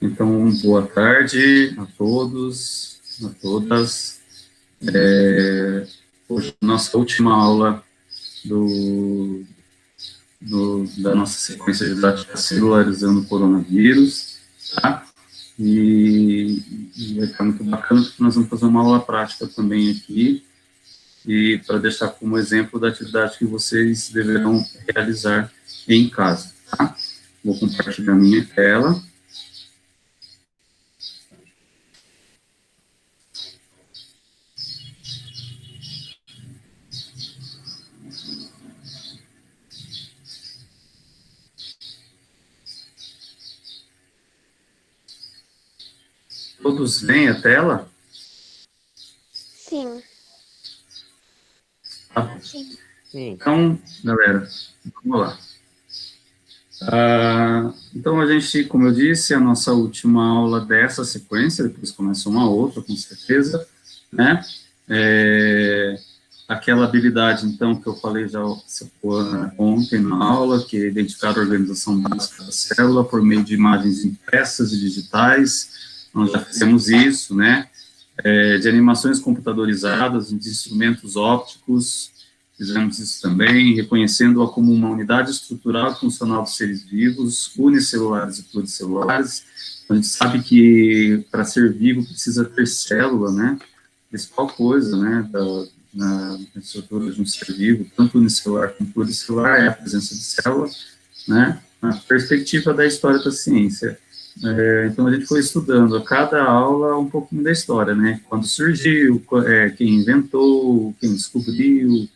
Então, boa tarde a todos, a todas. Hoje, nossa última aula da nossa sequência didática celularizando o coronavírus, tá? E vai ficar muito bacana, porque nós vamos fazer uma aula prática também aqui, e para deixar como exemplo da atividade que vocês deverão realizar em casa, tá? Vou compartilhar minha tela. Todos veem a tela? Sim. Tá? Sim. Então, galera, vamos lá. Então, a gente, como eu disse, a nossa última aula dessa sequência, depois começa uma outra, com certeza, né? Aquela habilidade, então, que eu falei já ontem na aula, que é identificar a organização básica da célula por meio de imagens impressas e digitais, nós já fizemos isso, né? De animações computadorizadas, de instrumentos ópticos, fizemos isso também, reconhecendo-a como uma unidade estrutural e funcional dos seres vivos, unicelulares e pluricelulares. A gente sabe que para ser vivo precisa ter célula, né? Principal coisa, né, na estrutura de um ser vivo, tanto unicelular como pluricelular, é a presença de célula, né? Na perspectiva da história da ciência. Então, a gente foi estudando a cada aula um pouquinho da história, né? Quando surgiu, quem inventou, quem descobriu,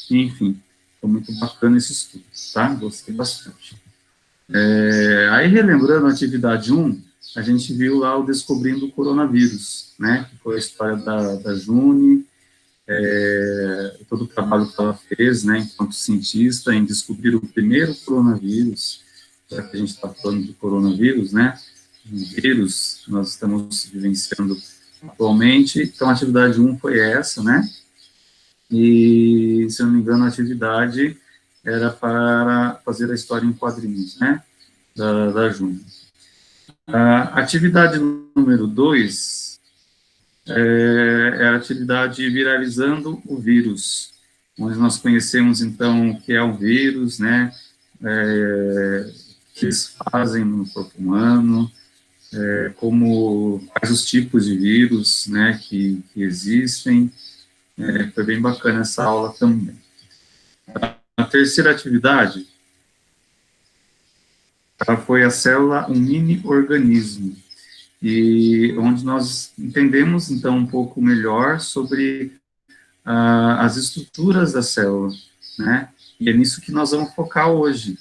enfim. Foi muito bacana esse estudo, tá? Gostei bastante. Aí, relembrando a atividade 1, a gente viu lá o Descobrindo o Coronavírus, né? Que foi a história da June, todo o trabalho que ela fez, né, enquanto cientista, em descobrir o primeiro coronavírus, já que a gente está falando de coronavírus, né? Um vírus que nós estamos vivenciando atualmente. Então, a atividade 1 foi essa, né? E, se eu não me engano, a atividade era para fazer a história em quadrinhos, né? Da Júnior. A atividade número 2 é a atividade viralizando o vírus, onde nós conhecemos, então, o que é o vírus, né? O que eles fazem no corpo humano, quais os tipos de vírus, né, que existem. Foi bem bacana essa aula também. A terceira atividade foi a célula, um mini-organismo, e onde nós entendemos, então, um pouco melhor sobre as estruturas da célula, né, e é nisso que nós vamos focar hoje,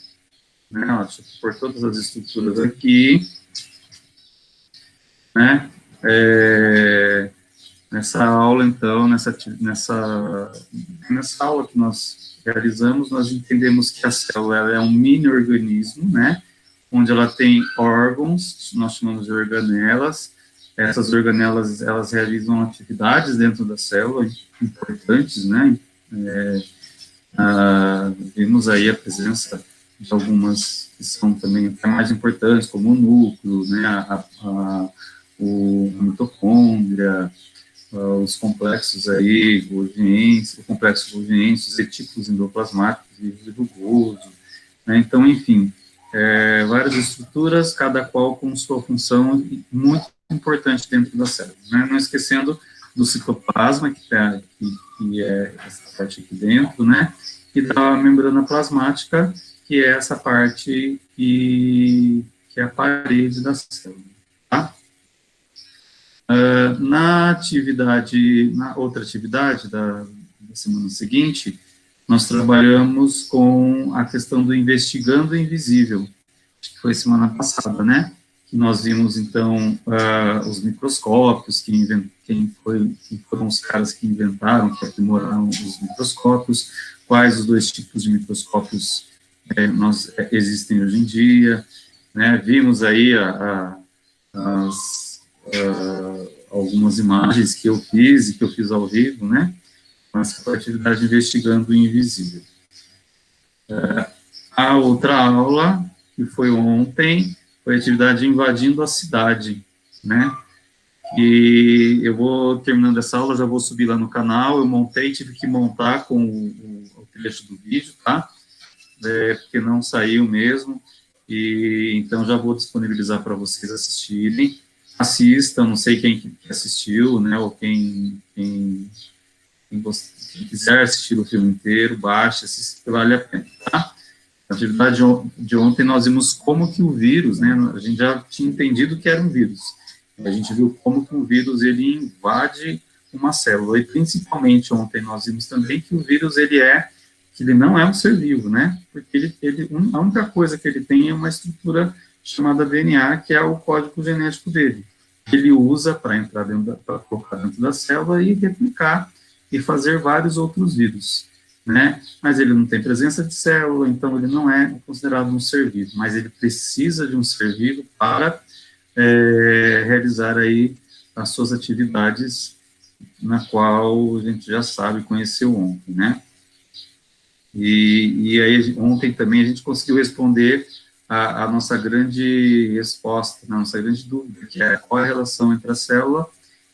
né, ó, deixa eu por todas as estruturas aqui, né, nessa aula, então, nessa aula que nós realizamos, nós entendemos que a célula ela é um mini-organismo, né, onde ela tem órgãos, nós chamamos de organelas. Essas organelas, elas realizam atividades dentro da célula, importantes, né, vimos aí a presença de algumas que são também até mais importantes, como o núcleo, né, o mitocôndria, os complexos aí, o complexo Golgiense, os retículos endoplasmáticos e rugoso, né, então, enfim, várias estruturas, cada qual com sua função muito importante dentro da célula, né, não esquecendo do citoplasma, que é essa parte aqui dentro, né, e da membrana plasmática, que é essa parte que é a parede da célula, tá? Na outra atividade da semana seguinte, nós trabalhamos com a questão do investigando o invisível, que foi semana passada, né? Que nós vimos, então, os microscópios, quem foram os caras que inventaram, que aprimoraram os microscópios, quais os dois tipos de microscópios existem hoje em dia, né? Vimos aí algumas imagens que eu fiz e que eu fiz ao vivo, né? Essa atividade investigando o invisível. A outra aula, que foi ontem, foi a atividade invadindo a cidade, né? E eu vou, terminando essa aula, já vou subir lá no canal, eu montei, tive que montar com o trecho do vídeo, tá? Porque não saiu mesmo, e então já vou disponibilizar para vocês assistirem. Assistam, não sei quem que assistiu, né, ou quem quiser assistir o filme inteiro, baixe, assista, vale a pena, tá? Na atividade de ontem nós vimos como que o vírus, né, a gente já tinha entendido que era um vírus, a gente viu como que o vírus, ele invade uma célula, e principalmente ontem nós vimos também que o vírus, que ele não é um ser vivo, né, porque a única coisa que ele tem é uma estrutura chamada DNA, que é o código genético dele, que ele usa para entrar para colocar dentro da célula e replicar e fazer vários outros vírus, né, mas ele não tem presença de célula, então ele não é considerado um ser vivo, mas ele precisa de um ser vivo para realizar aí as suas atividades, na qual a gente já sabe, conheceu ontem, né? E aí, ontem também a gente conseguiu responder a nossa grande resposta, a nossa grande dúvida, que é qual é a relação entre a célula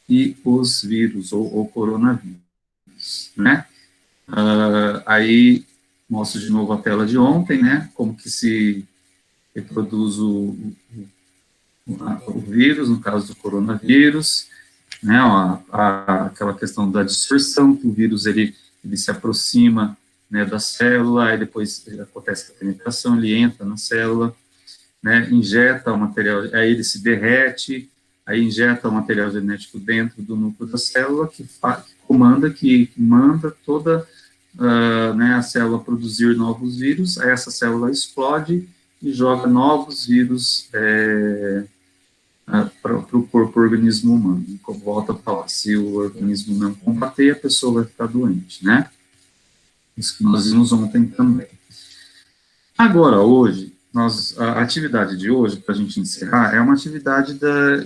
e os vírus, ou coronavírus, né? Aí, mostro de novo a tela de ontem, né? Como que se reproduz o vírus, no caso do coronavírus, né, aquela questão da dispersão, que o vírus, ele se aproxima, né, da célula, aí depois acontece a penetração, ele entra na célula, né, injeta o material, aí ele se derrete, aí injeta o material genético dentro do núcleo da célula, que manda toda né, a célula produzir novos vírus, aí essa célula explode e joga novos vírus para o corpo, o organismo humano. Volta a falar, se o organismo não combater, a pessoa vai ficar doente, né? Isso que nós vimos ontem também. Agora, hoje, a atividade de hoje, para a gente encerrar, é uma atividade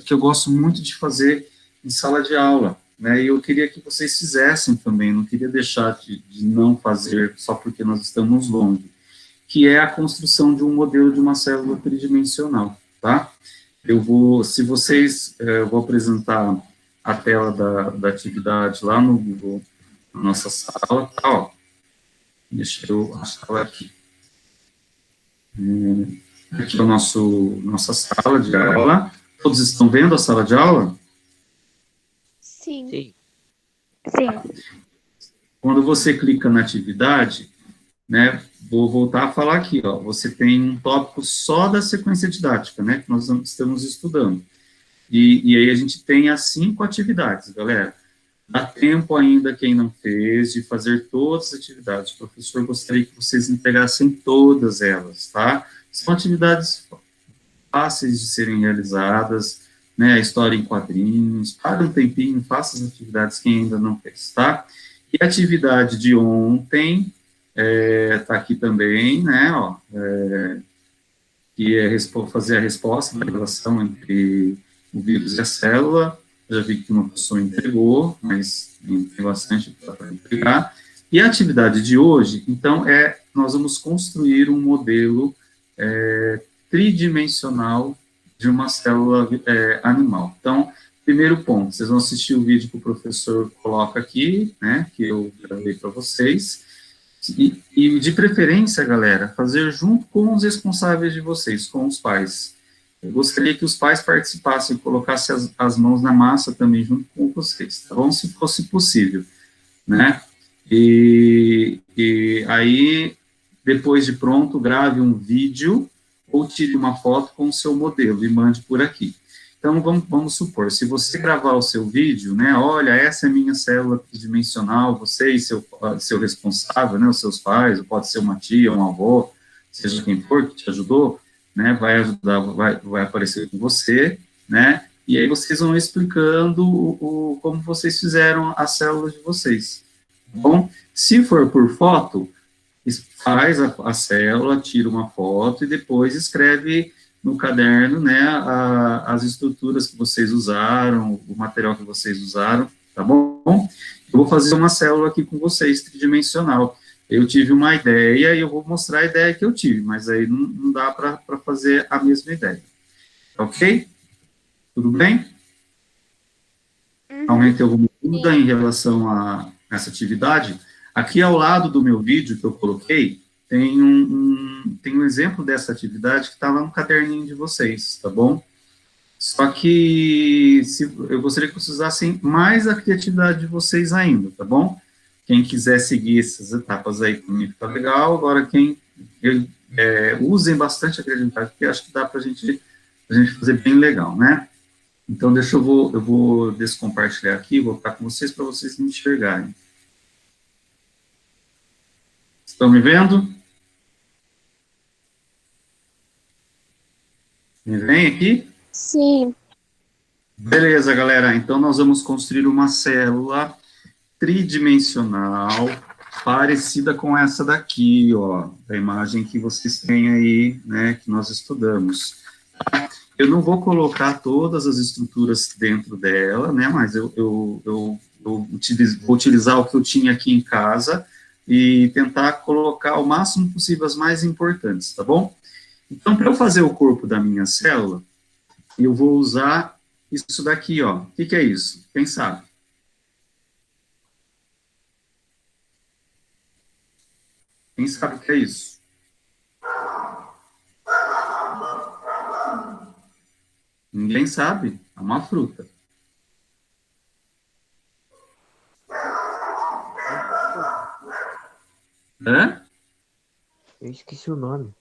que eu gosto muito de fazer em sala de aula, né? E eu queria que vocês fizessem também, não queria deixar de não fazer só porque nós estamos longe, que é a construção de um modelo de uma célula tridimensional, tá? Eu vou apresentar a tela da atividade lá no Google, na nossa sala, tá, ó. Deixa eu achar ela aqui. Aqui é nossa sala de aula. Todos estão vendo a sala de aula? Sim. Sim. Quando você clica na atividade, né, vou voltar a falar aqui, ó, você tem um tópico só da sequência didática, né, que nós estamos estudando. E aí a gente tem as 5 atividades, galera. Dá tempo ainda, quem não fez, de fazer todas as atividades. O professor gostaria que vocês entregassem todas elas, tá? São atividades fáceis de serem realizadas, né, história em quadrinhos, para um tempinho, faça as atividades quem ainda não fez, tá? E a atividade de ontem, tá aqui também, né, ó, que é fazer a resposta da relação entre o vírus e a célula. Já vi que uma pessoa entregou, mas tem bastante para entregar. E a atividade de hoje, então, nós vamos construir um modelo tridimensional de uma célula animal. Então, primeiro ponto, vocês vão assistir o vídeo que o professor coloca aqui, né, que eu gravei para vocês, e de preferência, galera, fazer junto com os responsáveis de vocês, com os pais. Eu gostaria que os pais participassem, colocassem as mãos na massa também junto com vocês, tá bom? Se fosse possível, né? E aí, depois de pronto, grave um vídeo ou tire uma foto com o seu modelo e mande por aqui. Então, vamos supor, se você gravar o seu vídeo, né, olha, essa é a minha célula tridimensional, você e seu responsável, né, os seus pais, ou pode ser uma tia, um avô, seja quem for que te ajudou, né, vai aparecer com você, né, e aí vocês vão explicando como vocês fizeram as células de vocês, tá bom? Se for por foto, faz a célula, tira uma foto e depois escreve no caderno, né, as estruturas que vocês usaram, o material que vocês usaram, tá bom? Eu vou fazer uma célula aqui com vocês, tridimensional. Eu tive uma ideia e eu vou mostrar a ideia que eu tive, mas aí não dá para fazer a mesma ideia. Ok? Tudo bem? Uhum. Alguém tem alguma dúvida em relação a essa atividade? Aqui ao lado do meu vídeo que eu coloquei, tem um exemplo dessa atividade que está lá no caderninho de vocês, tá bom? Só que eu gostaria que vocês usassem mais a criatividade de vocês ainda, tá bom? Quem quiser seguir essas etapas aí comigo tá legal. Agora, usem bastante a criatividade, porque acho que dá para a gente fazer bem legal, né? Então, eu vou descompartilhar aqui, vou ficar com vocês para vocês me enxergarem. Estão me vendo? Me vem aqui? Sim. Beleza, galera. Então, nós vamos construir uma célula tridimensional parecida com essa daqui, ó, a imagem que vocês têm aí, né, que nós estudamos. Eu não vou colocar todas as estruturas dentro dela, né, mas vou utilizar o que eu tinha aqui em casa e tentar colocar o máximo possível as mais importantes, tá bom? Então, para eu fazer o corpo da minha célula, eu vou usar isso daqui, ó. O que é isso? Quem sabe? Quem sabe o que é isso? Ninguém sabe. É uma fruta. Hã? Eu esqueci o nome.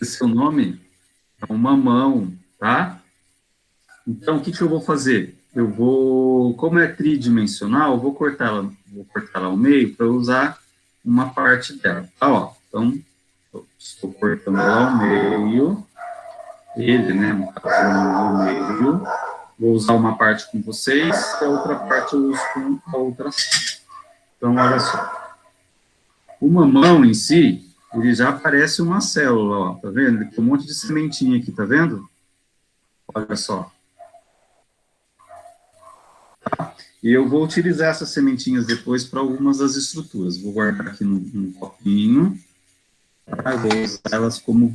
Esse é o nome? É um mamão, tá? Então, o que eu vou fazer? Como é tridimensional, eu vou cortar ela ao meio para usar uma parte dela, tá? Ó, então, eu estou cortando ela ao meio, né, no caso, ao meio. Vou usar uma parte com vocês, e a outra parte eu uso com a outra. Então, olha só. O mamão em si, ele já parece uma célula, ó, tá vendo? Ele tem um monte de sementinha aqui, tá vendo? Olha só. E eu vou utilizar essas sementinhas depois para algumas das estruturas. Vou guardar aqui num copinho. Tá? Eu vou usar elas como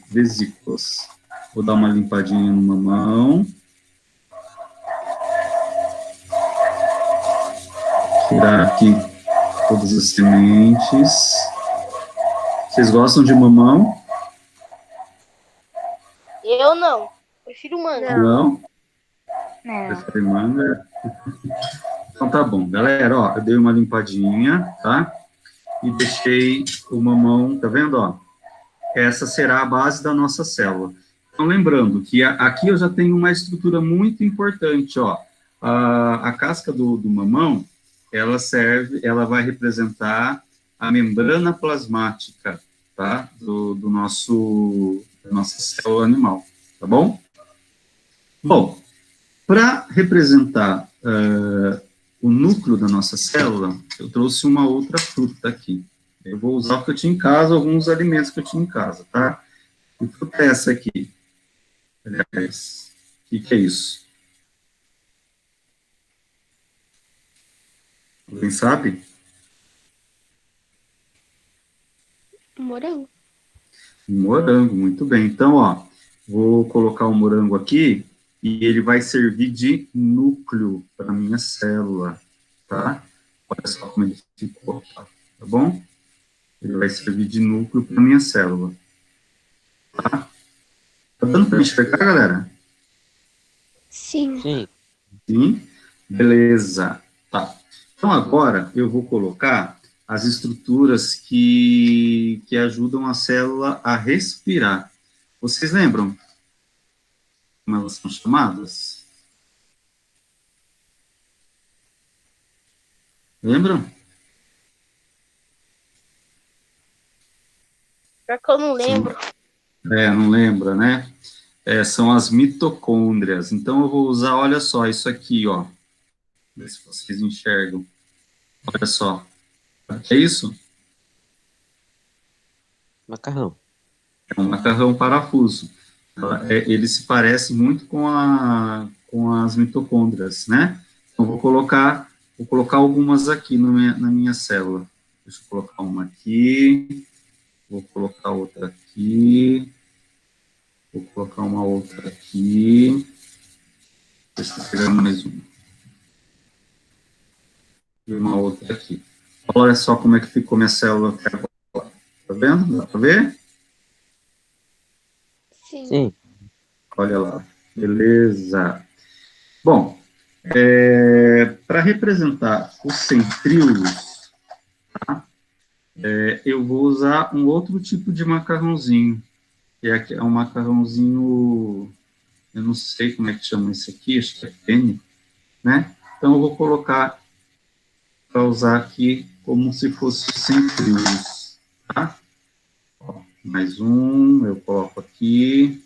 vesículas. Vou dar uma limpadinha no mamão. Tirar aqui todas as sementes. Vocês gostam de mamão? Eu não. Prefiro manga. Não? Não. Prefere manga? Então tá bom. Galera, ó, eu dei uma limpadinha, tá? E deixei o mamão, tá vendo, ó? Essa será a base da nossa célula. Então, lembrando que aqui eu já tenho uma estrutura muito importante, ó. A casca do mamão, ela vai representar a membrana plasmática, tá? Da nossa célula animal, tá bom? Bom, para representar o núcleo da nossa célula, eu trouxe uma outra fruta aqui. Eu vou usar o que eu tinha em casa, alguns alimentos que eu tinha em casa, tá? Que fruta é essa aqui? Aliás, o que é isso? Alguém sabe? Morango. Morango, muito bem. Então, ó, vou colocar o morango aqui e ele vai servir de núcleo para a minha célula, tá? Olha só como ele ficou, tá bom? Ele vai servir de núcleo para a minha célula. Tá? Tá dando para enxergar, galera? Sim. Sim. Sim? Beleza. Tá. Então, agora, eu vou colocar as estruturas que ajudam a célula a respirar. Vocês lembram como elas são chamadas? Lembram? Pior que eu não lembro. Não lembra, né? São as mitocôndrias. Então, eu vou usar, olha só, isso aqui, ó. Ver se vocês enxergam. Olha só. É isso? Macarrão. É um macarrão parafuso. Ele se parece muito com as mitocôndrias, né? Então, vou colocar algumas aqui na minha célula. Deixa eu colocar uma aqui, vou colocar outra aqui, vou colocar uma uma outra aqui. Deixa eu pegar mais uma. E uma outra aqui. Olha só como é que ficou minha célula até agora. Tá vendo? Dá para ver? Sim. Sim. Olha lá. Beleza. Bom, para representar os centríolos, tá? Eu vou usar um outro tipo de macarrãozinho, que é um macarrãozinho, eu não sei como é que chama esse aqui, acho que é penne, né? Então, eu vou colocar para usar aqui como se fosse centríolos, tá? Ó, mais um, eu coloco aqui.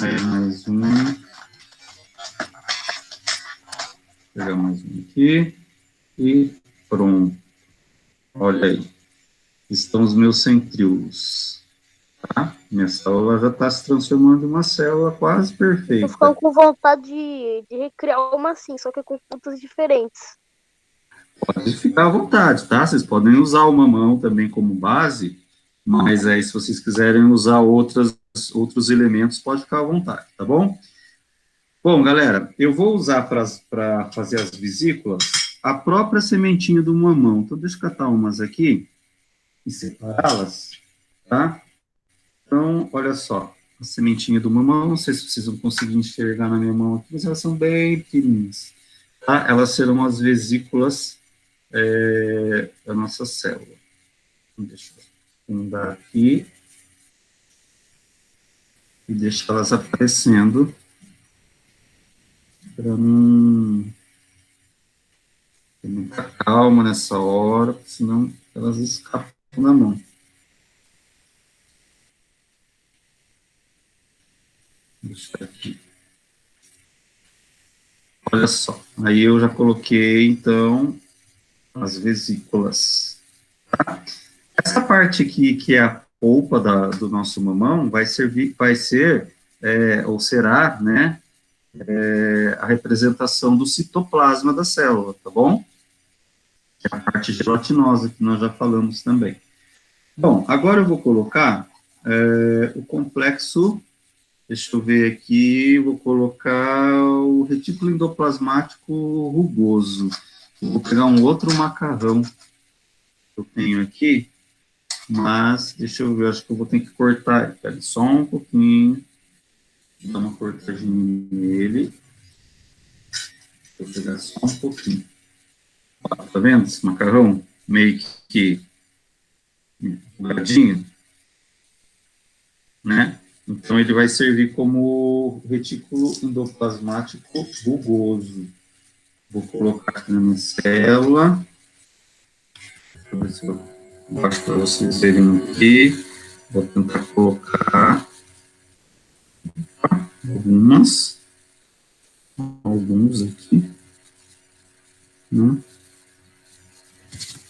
Aí, mais um. Vou pegar mais um aqui. E pronto. Olha aí. Estão os meus centríolos. Tá? Minha célula já está se transformando em uma célula quase Tô perfeita. ficando com vontade de recriar uma assim, só que com pontas diferentes. Pode ficar à vontade, tá? Vocês podem usar o mamão também como base, mas aí se vocês quiserem usar outros elementos, pode ficar à vontade, tá bom? Bom, galera, eu vou usar para fazer as vesículas a própria sementinha do mamão. Então, deixa eu catar umas aqui e separá-las, tá? Então, olha só, a sementinha do mamão, não sei se vocês vão conseguir enxergar na minha mão aqui, mas elas são bem pequenininhas, tá? Elas serão as vesículas da nossa célula. Então, deixa eu fundar aqui e deixar elas aparecendo para não ter muita calma nessa hora, porque senão elas escapam na mão. Deixa aqui. Olha só, aí eu já coloquei, então, as vesículas. Tá? Essa parte aqui, que é a polpa do nosso mamão, vai ser, ou será, né, a representação do citoplasma da célula, tá bom? Que é a parte gelatinosa, que nós já falamos também. Bom, agora eu vou colocar o complexo. Deixa eu ver aqui, vou colocar o retículo endoplasmático rugoso. Vou pegar um outro macarrão que eu tenho aqui, mas deixa eu ver, acho que eu vou ter que cortar. Espera só um pouquinho, vou dar uma cortadinha nele. Vou pegar só um pouquinho. Ó, tá vendo esse macarrão? Meio que enrugadinho, né? Então, ele vai servir como retículo endoplasmático rugoso. Vou colocar aqui na minha célula. Deixa eu ver se eu boto para vocês verem aqui. Vou tentar colocar alguns aqui. Né?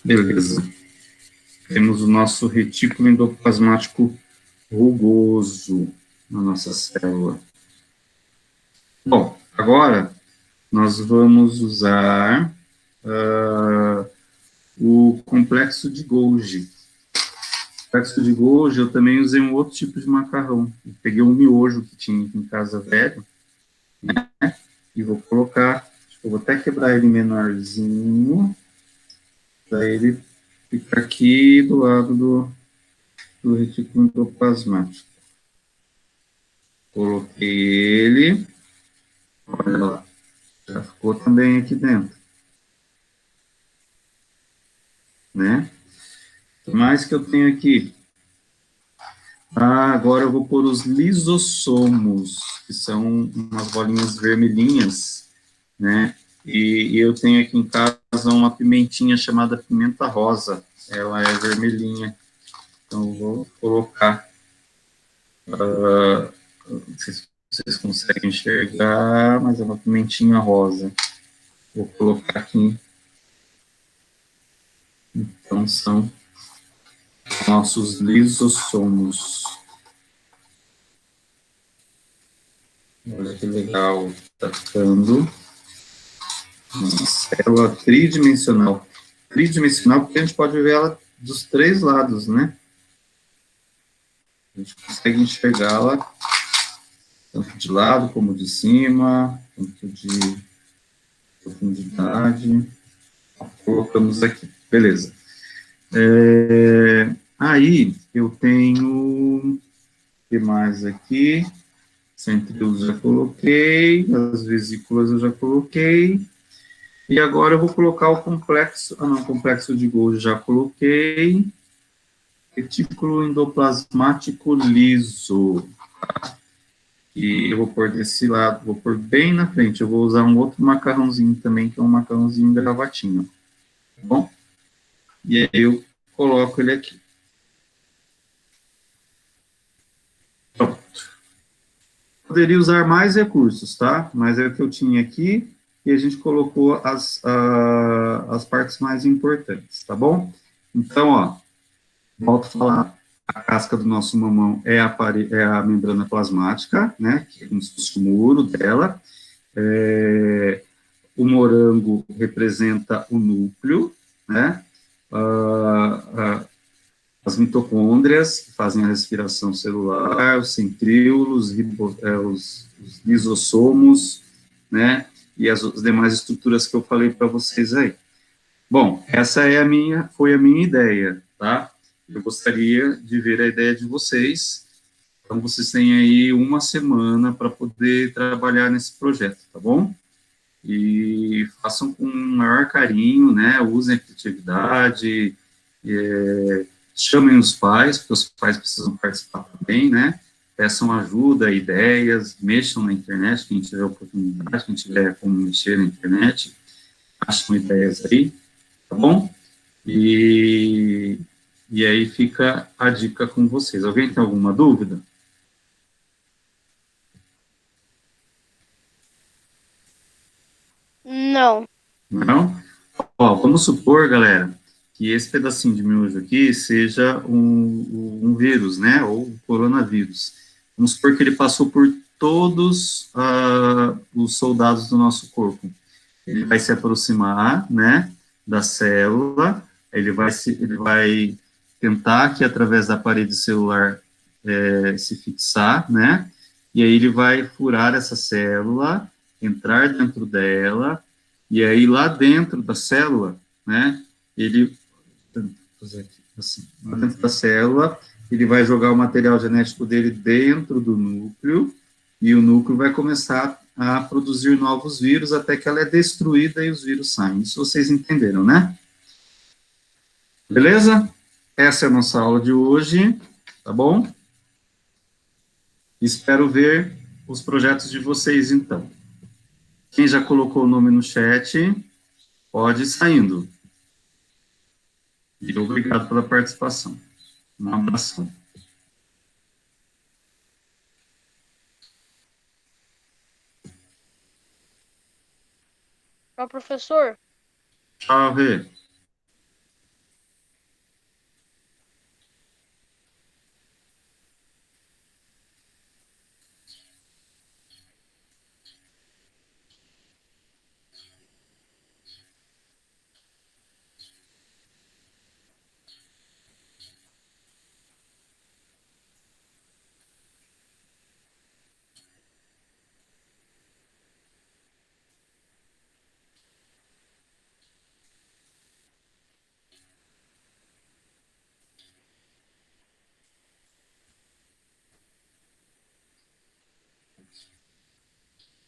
Beleza. Temos o nosso retículo endoplasmático rugoso na nossa célula. Bom, agora nós vamos usar o complexo de Golgi. O complexo de Golgi, eu também usei um outro tipo de macarrão. Eu peguei um miojo que tinha aqui em casa velho, né? E vou colocar, acho que eu vou até quebrar ele menorzinho, para ele ficar aqui do lado do retículo endoplasmático. Coloquei ele, olha lá, já ficou também aqui dentro, né? O que mais que eu tenho aqui? Agora eu vou pôr os lisossomos, que são umas bolinhas vermelhinhas, né? E eu tenho aqui em casa uma pimentinha chamada pimenta rosa, ela é vermelhinha, então eu vou colocar. Não sei se vocês conseguem enxergar, mas é uma pimentinha rosa. Vou colocar aqui. Então, são nossos lisossomos. Olha que legal, está ficando uma célula tridimensional. Tridimensional porque a gente pode ver ela dos três lados, né? A gente consegue enxergá-la tanto de lado como de cima, tanto de profundidade. Colocamos aqui, beleza. Aí, eu tenho, o que mais aqui? Centríolos já coloquei, as vesículas eu já coloquei, e agora eu vou colocar o complexo, complexo de Golgi já coloquei, retículo endoplasmático liso, e eu vou pôr desse lado, vou pôr bem na frente, eu vou usar um outro macarrãozinho também, que é um macarrãozinho gravatinho, tá bom? E aí eu coloco ele aqui. Pronto. Poderia usar mais recursos, tá? Mas é o que eu tinha aqui, e a gente colocou as partes mais importantes, tá bom? Então, ó, volto a falar, a casca do nosso mamão é a membrana plasmática, né, que é como se fosse o muro dela. O morango representa o núcleo, né, as mitocôndrias, que fazem a respiração celular, os centríolos, os lisossomos, né, e as demais estruturas que eu falei para vocês aí. Bom, essa foi a minha ideia, tá? Eu gostaria de ver a ideia de vocês, então vocês têm aí uma semana para poder trabalhar nesse projeto, tá bom? E façam com o maior carinho, né, usem a criatividade, chamem os pais, porque os pais precisam participar também, né, peçam ajuda, ideias, mexam na internet, quem tiver oportunidade, quem tiver como mexer na internet, acham ideias aí, tá bom? E aí fica a dica com vocês. Alguém tem alguma dúvida? Não. Não? Ó, vamos supor, galera, que esse pedacinho de miojo aqui seja um vírus, né, ou um coronavírus. Vamos supor que ele passou por todos os soldados do nosso corpo. Ele vai se aproximar, né, da célula, ele vai tentar que através da parede celular se fixar, né, e aí ele vai furar essa célula, entrar dentro dela, e aí lá dentro da célula, né, ele, fazer aqui, assim, lá dentro da célula, ele vai jogar o material genético dele dentro do núcleo, e o núcleo vai começar a produzir novos vírus até que ela é destruída e os vírus saem. Isso vocês entenderam, né? Beleza? Essa é a nossa aula de hoje, tá bom? Espero ver os projetos de vocês, então. Quem já colocou o nome no chat, pode ir saindo. E obrigado pela participação. Um abração. Ó, professor, Tchau, Rê.